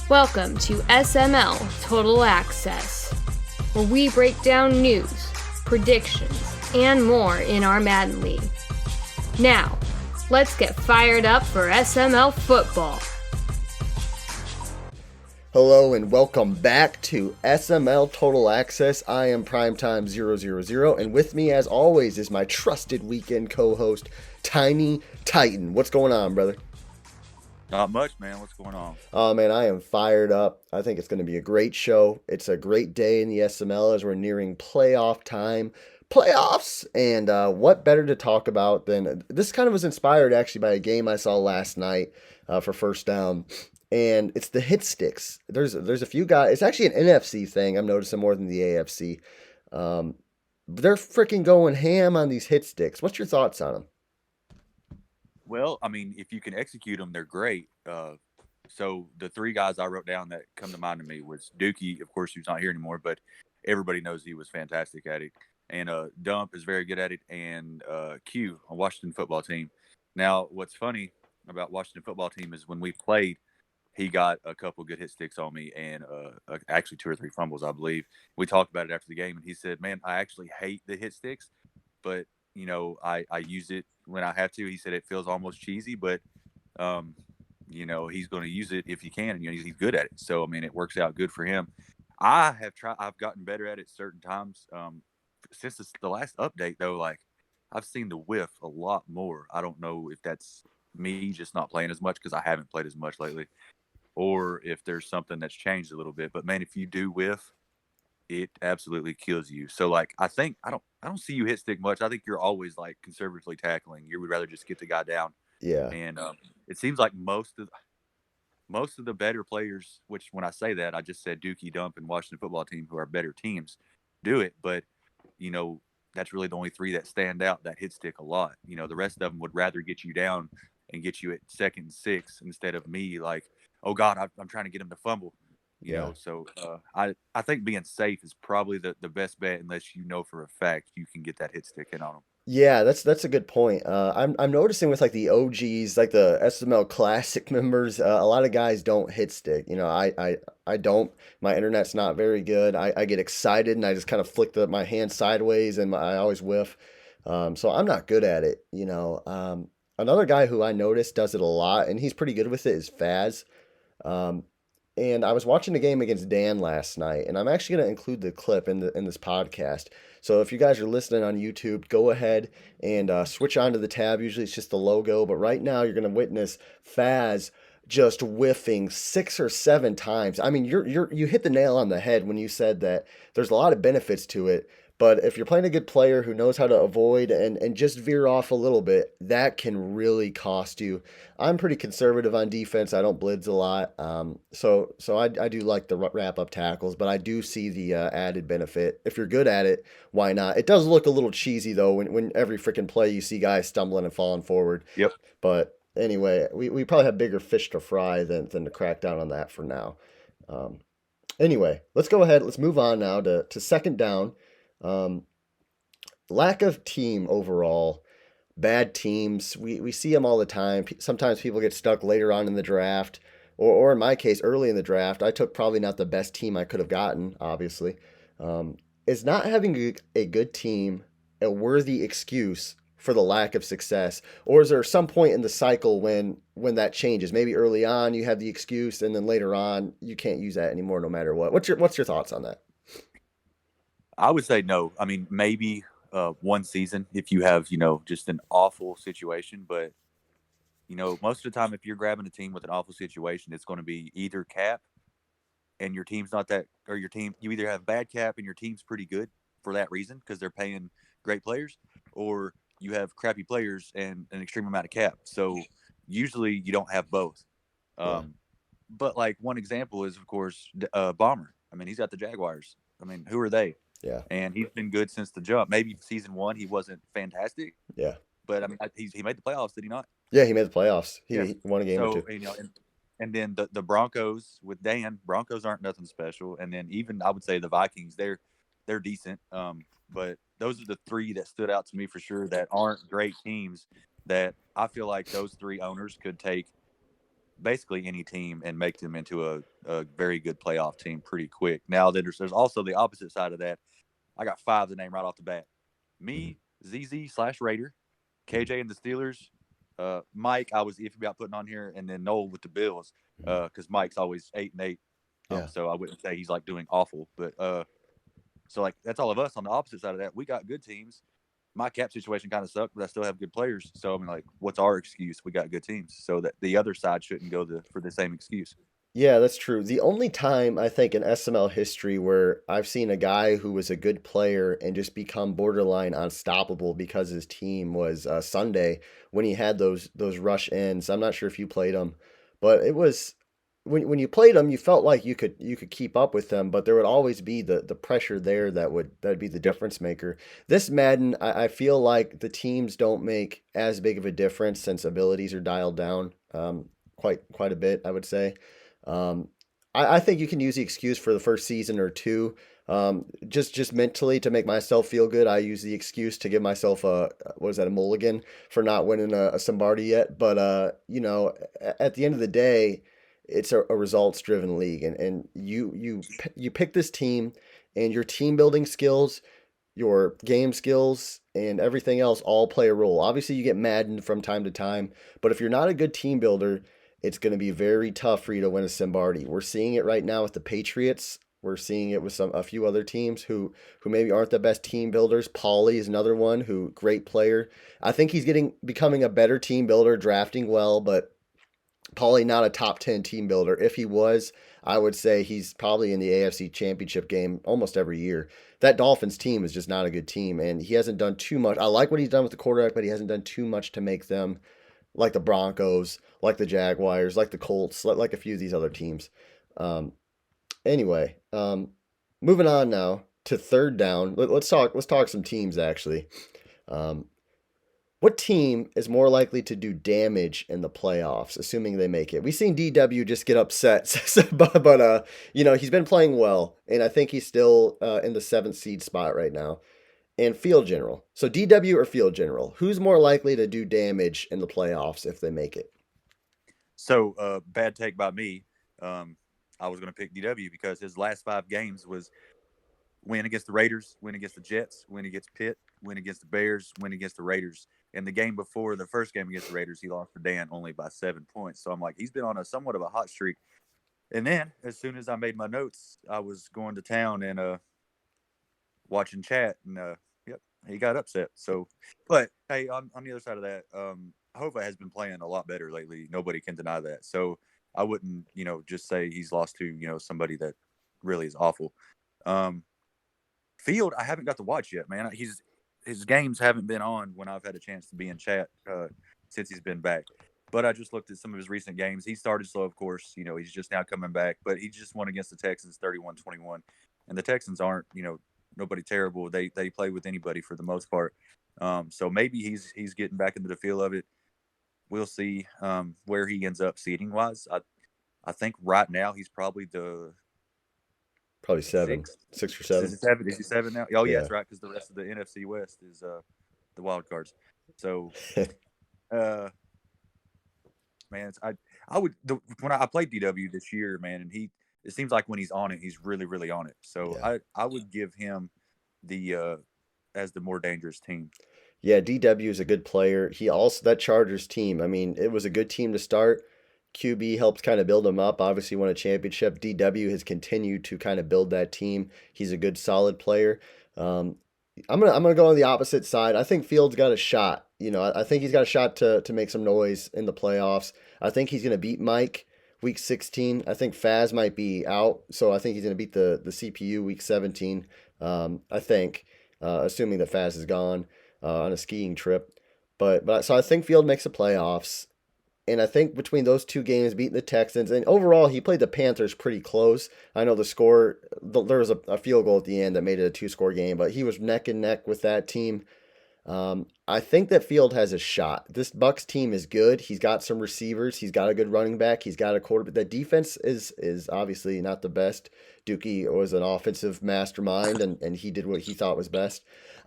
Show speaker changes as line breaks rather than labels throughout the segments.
Welcome to SML Total Access, where we break down news, predictions, and more in our Madden League. Now, let's get fired up for SML football.
Hello and welcome back to SML Total Access. I am Primetime 000, and with me as always is my trusted weekend co-host, Tiny Titan. What's going on, brother?
Not much, man. What's going on?
Oh, man, I am fired up. I think it's going to be a great show. It's a great day in the SML as we're nearing playoff time. Playoffs! And what better to talk about than... This kind of was inspired, actually, by a game I saw last night for First Down. And it's the hit sticks. There's a few guys... It's actually an NFC thing. I'm noticing more than the AFC. They're freaking going ham on these hit sticks. What's your thoughts on them?
Well, I mean, if you can execute them, they're great. So the three guys I wrote down that come to mind to me was Dookie, of course, who's not here anymore, but everybody knows he was fantastic at it. And Dump is very good at it, and Q, a Washington football team. Now, what's funny about Washington football team is when we played, he got a couple good hit sticks on me and actually 2 or 3 fumbles, I believe. We talked about it after the game, and he said, man, I actually hate the hit sticks, but, you know, I use it when I have to. He said it feels almost cheesy, but, you know, he's going to use it if he can, and, you know, he's good at it. So, I mean, it works out good for him. I've gotten better at it certain times. Since the last update, though, like, I've seen the whiff a lot more. I don't know if that's me just not playing as much because I haven't played as much lately, or if there's something that's changed a little bit. But man, if you do whiff, it absolutely kills you. So like, I don't see you hit stick much. I think you're always like conservatively tackling. You would rather just get the guy down.
Yeah.
And it seems like most of the better players, which when I say that, I just said Dookie, Dump, and Washington football team, who are better teams, do it. But you know, that's really the only 3 that stand out that hit stick a lot. You know, the rest of them would rather get you down and get you at 2nd and 6 instead of me like, oh God, I'm trying to get him to fumble. You know, so I think being safe is probably the best bet unless you know for a fact you can get that hit stick in on them.
Yeah, that's a good point. I'm noticing with like the OGs, like the SML Classic members, a lot of guys don't hit stick. You know, I don't. My internet's not very good. I get excited and I just kind of flick my hand sideways and I always whiff. So I'm not good at it. You know, another guy who I noticed does it a lot and he's pretty good with it is Faz. Um, and I was watching the game against Dan last night, and I'm actually going to include the clip in this podcast. So if you guys are listening on YouTube, go ahead and switch on to the tab. Usually it's just the logo, but right now you're going to witness Faz just whiffing 6 or 7 times. I mean, you hit the nail on the head when you said that there's a lot of benefits to it. But if you're playing a good player who knows how to avoid and just veer off a little bit, that can really cost you. I'm pretty conservative on defense. I don't blitz a lot. So I do like the wrap up tackles, but I do see the added benefit. If you're good at it, why not? It does look a little cheesy though when every freaking play you see guys stumbling and falling forward.
Yep.
But anyway, we probably have bigger fish to fry than to crack down on that for now. Anyway, let's go ahead. Let's move on now to 2nd down. Lack of team overall, bad teams. We see them all the time. Sometimes people get stuck later on in the draft, or in my case, early in the draft. I took probably not the best team I could have gotten, obviously. Is not having a good team a worthy excuse for the lack of success? Or is there some point in the cycle when that changes? Maybe early on you have the excuse, and then later on you can't use that anymore no matter what. What's your thoughts on that?
I would say no. I mean, maybe one season if you have, you know, just an awful situation. But, you know, most of the time, if you're grabbing a team with an awful situation, it's going to be either cap and your team's not that, or you either have bad cap and your team's pretty good for that reason because they're paying great players, or you have crappy players and an extreme amount of cap. So usually you don't have both.
Yeah.
But like one example is, of course, Bomber. I mean, he's got the Jaguars. I mean, who are they?
Yeah.
And he's been good since the jump. Maybe season 1 he wasn't fantastic.
Yeah.
But I mean, he made the playoffs, did he not?
Yeah, he made the playoffs. He won a game or 2.
You know, and then the Broncos with Dan. Broncos aren't nothing special. And then even I would say the Vikings, they're decent. But those are the 3 that stood out to me for sure that aren't great teams. That I feel like those 3 owners could take basically any team and make them into a very good playoff team pretty quick. Now, there's also the opposite side of that. I got 5 to name right off the bat. Me, ZZ/Raider, KJ and the Steelers, Mike, I was iffy about putting on here, and then Noel with the Bills, because Mike's always 8-8.
Yeah.
So I wouldn't say he's like doing awful, but so like that's all of us on the opposite side of that. We got good teams. My cap situation kind of sucked, but I still have good players. So I mean, like, what's our excuse? We got good teams, so that the other side shouldn't go for the same excuse.
Yeah, that's true. The only time I think in SML history where I've seen a guy who was a good player and just become borderline unstoppable because his team was Sunday when he had those rush ends. I'm not sure if you played him, but it was when you played him, you felt like you could keep up with them, but there would always be the pressure there that'd be the difference maker. This Madden, I feel like the teams don't make as big of a difference since abilities are dialed down quite a bit, I would say. Um, I think you can use the excuse for the first season or two. Just mentally to make myself feel good, I use the excuse to give myself a mulligan for not winning a Sombardi yet. But at the end of the day, it's a results driven league, and you pick this team, and your team building skills, your game skills, and everything else all play a role. Obviously, you get maddened from time to time, but if you're not a good team builder, it's going to be very tough for you to win a Simbardi. We're seeing it right now with the Patriots. We're seeing it with a few other teams who maybe aren't the best team builders. Paulie is another one who great player. I think he's becoming a better team builder, drafting well, but Paulie not a top 10 team builder. If he was, I would say he's probably in the AFC Championship game almost every year. That Dolphins team is just not a good team, and he hasn't done too much. I like what he's done with the quarterback, but he hasn't done too much to make them like the Broncos, like the Jaguars, like the Colts, like a few of these other teams. Anyway, moving on now to third down. Let's talk some teams actually. What team is more likely to do damage in the playoffs, assuming they make it? We've seen DW just get upset, but he's been playing well, and I think he's still in the 7th seed spot right now. And field general. So DW or field general, who's more likely to do damage in the playoffs if they make it?
So bad take by me. I was going to pick DW because his last 5 games was win against the Raiders, win against the Jets, win against Pitt, win against the Bears, win against the Raiders. And the game before, the first game against the Raiders, he lost to Dan only by 7 points. So I'm like, he's been on a somewhat of a hot streak. And then as soon as I made my notes, I was going to town and watching chat, and yep, he got upset. So, but hey, on the other side of that, Hova has been playing a lot better lately. Nobody can deny that. So I wouldn't, just say he's lost to, somebody that really is awful. Field, I haven't got to watch yet, man. His games haven't been on when I've had a chance to be in chat since he's been back. But I just looked at some of his recent games. He started slow, of course. He's just now coming back. But he just won against the Texans 31-21. And the Texans aren't, nobody terrible. They play with anybody for the most part. So maybe he's getting back into the feel of it. We'll see where he ends up seeding wise. I think right now he's probably
probably 6 or 7.
Is he 7 now? Oh yeah,
Yeah.
that's right. Because the rest of the NFC West is the wild cards. So, man, when I played DW this year, man, and it seems like when he's on it, he's really, really on it. So
Yeah.
I would give him as the more dangerous team.
Yeah, DW is a good player. That Chargers team, I mean, it was a good team to start. QB helped kind of build him up. Obviously won a championship. DW has continued to kind of build that team. He's a good, solid player. I'm gonna go on the opposite side. I think Fields got a shot. I think he's got a shot to make some noise in the playoffs. I think he's gonna beat Mike week 16. I think Faz might be out, so I think he's gonna beat the CPU week 17. I think, assuming that Faz is gone on a skiing trip. But so I think Field makes the playoffs. And I think between those two games, beating the Texans, and overall, he played the Panthers pretty close. I know the score, there was a field goal at the end that made it a 2-score game, but he was neck and neck with that team. I think that Field has a shot. This Bucks team is good. He's got some receivers. He's got a good running back. He's got a quarterback. The defense is obviously not the best. Dookie was an offensive mastermind, and he did what he thought was best.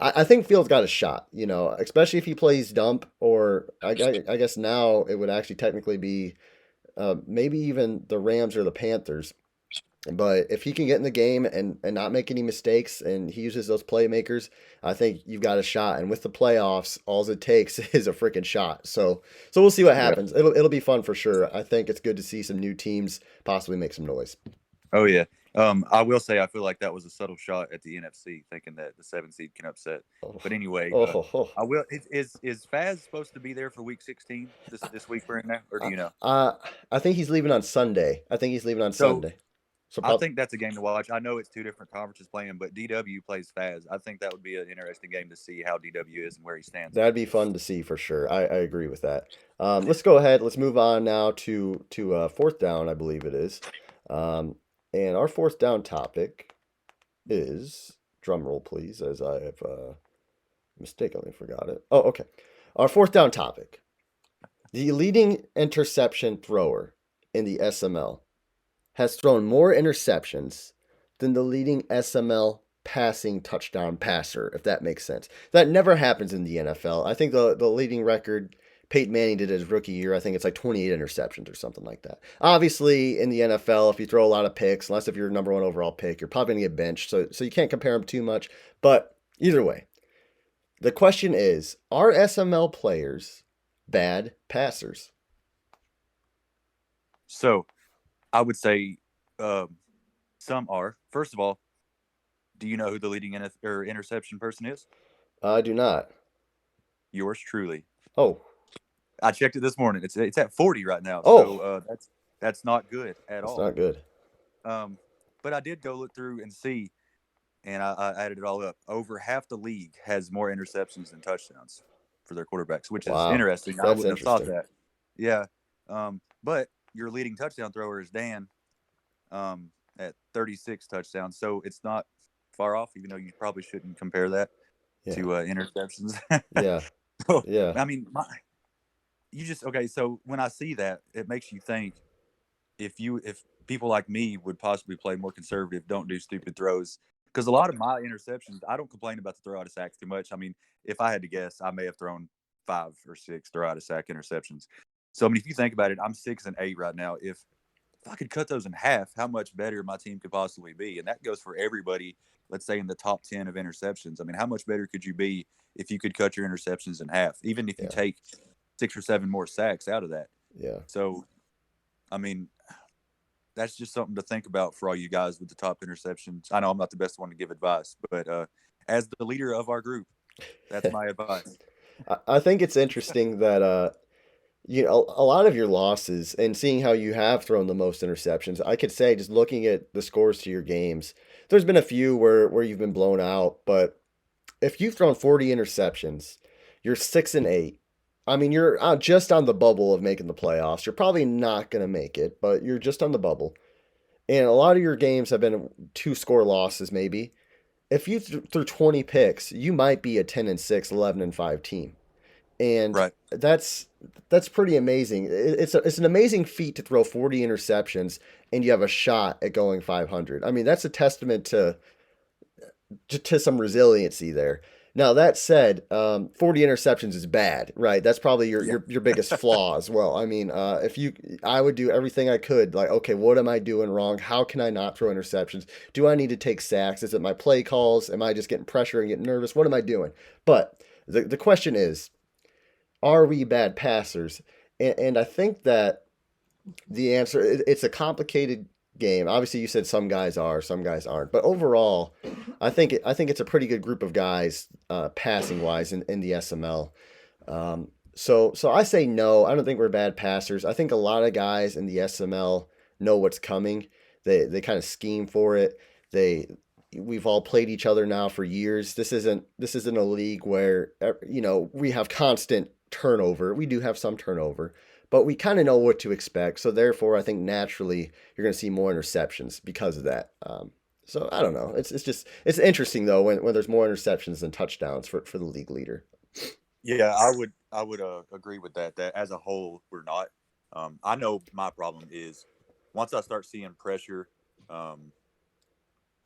I think Field's got a shot, especially if he plays dump, or I guess now it would actually technically be maybe even the Rams or the Panthers. But if he can get in the game and not make any mistakes and he uses those playmakers, I think you've got a shot. And with the playoffs, all it takes is a freaking shot. So we'll see what
Yeah.
happens. It'll be fun for sure. I think it's good to see some new teams possibly make some noise.
Oh yeah. I will say I feel like that was a subtle shot at the NFC, thinking that the 7 seed can upset.
Oh,
But anyway,
oh.
I will. Is Faz supposed to be there for Week 16 this week we're in now, or do you know?
Uh, I think he's leaving on Sunday. I think he's leaving on
So
Sunday. So
I
probably
think that's a game to watch. I know it's two different conferences playing, but DW plays Faz. I think that would be an interesting game to see how DW is and where he stands.
that'd be fun to see for sure. I agree with that. Let's go ahead. Let's move on now to fourth down, I believe it is. And our fourth down topic is drum roll, please, as I have mistakenly forgot it. Oh, okay. Our fourth down topic: the leading interception thrower in the SML has thrown more interceptions than the leading SML passing touchdown passer, if that makes sense. That never happens in the NFL. I think the leading record Peyton Manning did his rookie year. I think it's like 28 interceptions or something like that. Obviously, in the NFL, if you throw a lot of picks, unless if you're number one overall pick, you're probably going to get benched. So you can't compare them too much. But either way, the question is, are SML players bad passers?
So I would say some are. First of all, do you know who the leading interception person is?
I do not.
Yours truly.
Oh.
I checked it this morning. It's at 40 right now.
Oh.
So that's not good at
It's
all.
not good.
But I did go look through and see, and I added it all up. Over half the league has more interceptions than touchdowns for their quarterbacks, which is interesting. I wouldn't have thought that. Yeah. But your leading touchdown thrower is Dan at 36 touchdowns. So it's not far off, even though you probably shouldn't compare that to interceptions.
Yeah.
So,
Yeah.
I mean, so when I see that, it makes you think if people like me would possibly play more conservative, don't do stupid throws. Because a lot of my interceptions, I don't complain about the throw out of sacks too much. I mean, if I had to guess, I may have thrown 5 or 6 throw out of sack interceptions. So I mean, if you think about it, I'm 6 and 8 right now. If I could cut those in half, how much better my team could possibly be? And that goes for everybody, let's say in the top 10 of interceptions. I mean, how much better could you be if you could cut your interceptions in half, even if you take 6 or 7 more sacks out of that?
Yeah.
So, I mean, that's just something to think about for all you guys with the top interceptions. I know I'm not the best one to give advice, but as the leader of our group, that's my advice.
I think it's interesting that a lot of your losses and seeing how you have thrown the most interceptions, I could say just looking at the scores to your games, there's been a few where you've been blown out, but if you've thrown 40 interceptions, you're 6 and 8. I mean, you're just on the bubble of making the playoffs. You're probably not going to make it, but you're just on the bubble. And a lot of your games have been 2-score losses, maybe. If you threw 20 picks, you might be a 10 and 6, 11 and 5 team. And that's pretty amazing. It's an amazing feat to throw 40 interceptions and you have a shot at going 500. I mean, that's a testament to some resiliency there. Now that said, 40 interceptions is bad, right? That's probably your biggest flaw as well. I mean, I would do everything I could. Like, okay, what am I doing wrong? How can I not throw interceptions? Do I need to take sacks? Is it my play calls? Am I just getting pressure and getting nervous? What am I doing? But the question is, are we bad passers? And I think that the answer, it's a complicated game. Obviously, you said some guys are, some guys aren't. But overall, I think it's a pretty good group of guys passing wise in the SML. So I say no. I don't think we're bad passers. I think a lot of guys in the SML know what's coming. They kind of scheme for it. We've all played each other now for years. This isn't a league where we have constant turnover. We do have some turnover, but we kind of know what to expect. So therefore, I think naturally you're going to see more interceptions because of that. So I don't know. It's interesting though when there's more interceptions than touchdowns for the league leader.
Yeah, I would agree with that. That as a whole, we're not. I know my problem is once I start seeing pressure,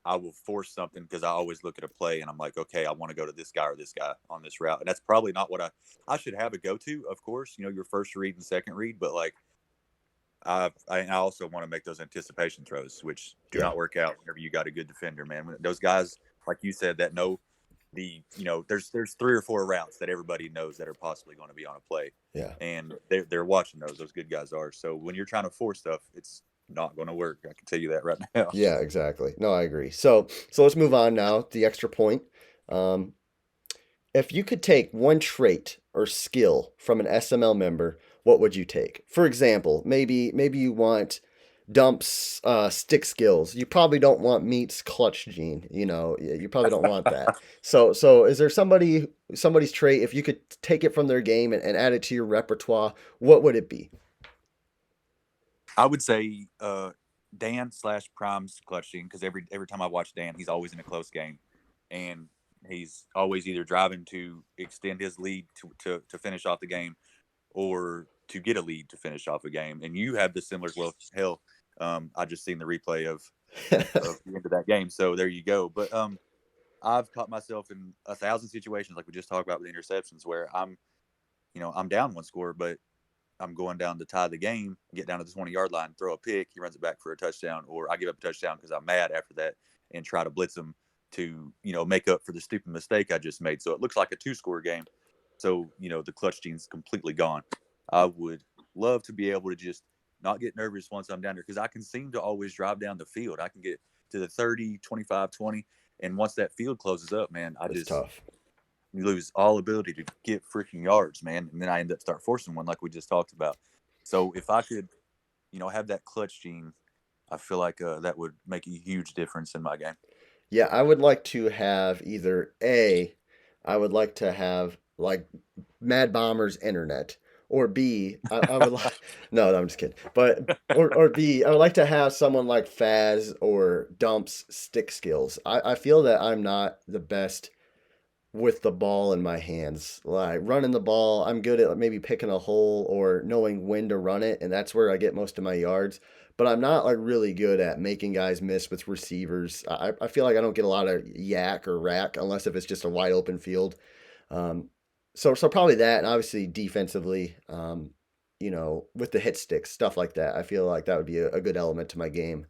I will force something because I always look at a play and I'm like, okay, I want to go to this guy or this guy on this route. And that's probably not what I should have a go-to, of course, your first read and second read. But like, I also want to make those anticipation throws, which do
Yeah.
not work out whenever you got a good defender, man. Those guys, like you said, that know there's 3 or 4 routes that everybody knows that are possibly going to be on a play,
Yeah.
and they're watching those. Those good guys are. So when you're trying to force stuff, it's not going to work. I can tell you that right now.
Yeah, exactly. No, I agree. So let's move on now. The extra point. Um, if you could take one trait or skill from an SML member, what would you take? For example, maybe you want Dump's stick skills. You probably don't want Meat's clutch gene. You probably don't want that. So is there somebody's trait? If you could take it from their game and add it to your repertoire, what would it be?
I would say Dan/Prime's clutching, because every time I watch Dan, he's always in a close game, and he's always either driving to extend his lead to finish off the game, or to get a lead to finish off a game. And you have the similar, well, hell, I just seen the replay of the end of that game, so there you go. But I've caught myself in 1,000 situations, like we just talked about with interceptions, where I'm down one score, but I'm going down to tie the game, get down to the 20-yard line, throw a pick, he runs it back for a touchdown, or I give up a touchdown because I'm mad after that and try to blitz him to, make up for the stupid mistake I just made. So it looks like a 2-score game. So, the clutch gene's completely gone. I would love to be able to just not get nervous once I'm down there, because I can seem to always drive down the field. I can get to the 30, 25, 20. And once that field closes up, man,
It's tough.
you lose all ability to get freaking yards, man. And then I end up start forcing one, like we just talked about. So if I could, have that clutch gene, I feel like that would make a huge difference in my game.
Yeah, I would like to have I would like to have like Mad Bomber's internet, or B, I would like, no, I'm just kidding. But, or B, I would like to have someone like Faz or Dump's stick skills. I feel that I'm not the best with the ball in my hands. Like running the ball, I'm good at maybe picking a hole or knowing when to run it, and that's where I get most of my yards. But I'm not like really good at making guys miss with receivers. I feel like I don't get a lot of yak or rack unless if it's just a wide open field. So probably that, and obviously defensively, with the hit sticks, stuff like that. I feel like that would be a good element to my game.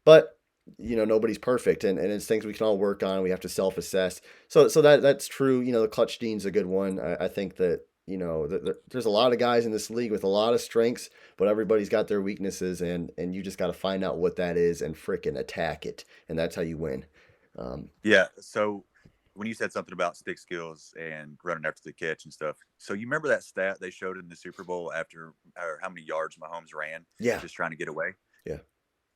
But nobody's perfect, and it's things we can all work on. We have to self-assess. So that's true. The clutch gene's a good one. I think that there's a lot of guys in this league with a lot of strengths, but everybody's got their weaknesses, and you just got to find out what that is and frickin' attack it, and that's how you win.
Yeah. So when you said something about stick skills and running after the catch and stuff, so you remember that stat they showed in the Super Bowl after, or how many yards Mahomes ran,
Yeah,
just trying to get away?
yeah,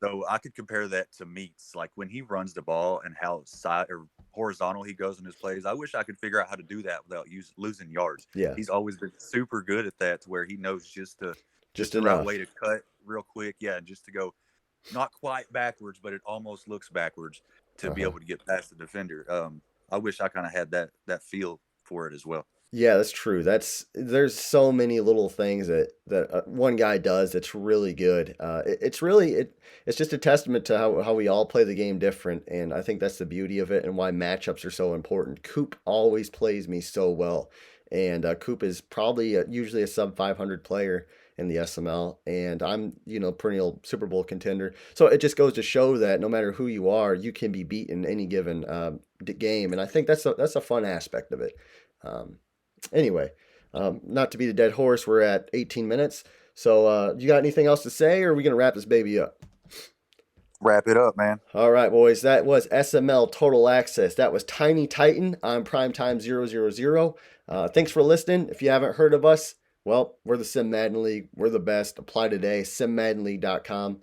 So I could compare that to Meats, like when he runs the ball and how side or horizontal he goes in his plays. I wish I could figure out how to do that without losing yards.
yeah.
He's always been super good at that, to where he knows just
Just
the right
enough.
way to cut real quick. Yeah, just to go not quite backwards, but it almost looks backwards to be
Uh-huh.
able to get past the defender. I wish I kind of had that feel for it as well.
Yeah, that's true. There's so many little things that one guy does that's really good. It's just a testament to how we all play the game different, and I think that's the beauty of it and why matchups are so important. Coop always plays me so well, and Coop is probably usually a sub 500 player in the SML, and I'm perennial Super Bowl contender. So it just goes to show that no matter who you are, you can be beat in any given game, and I think that's a fun aspect of it. Um, Anyway, not to be the dead horse, we're at 18 minutes. So, you got anything else to say, or are we going to wrap this baby up?
Wrap it up, man.
All right, boys. That was SML Total Access. That was Tiny Titan on Primetime 000. Thanks for listening. If you haven't heard of us, well, we're the Sim Madden League. We're the best. Apply today, simmaddenleague.com.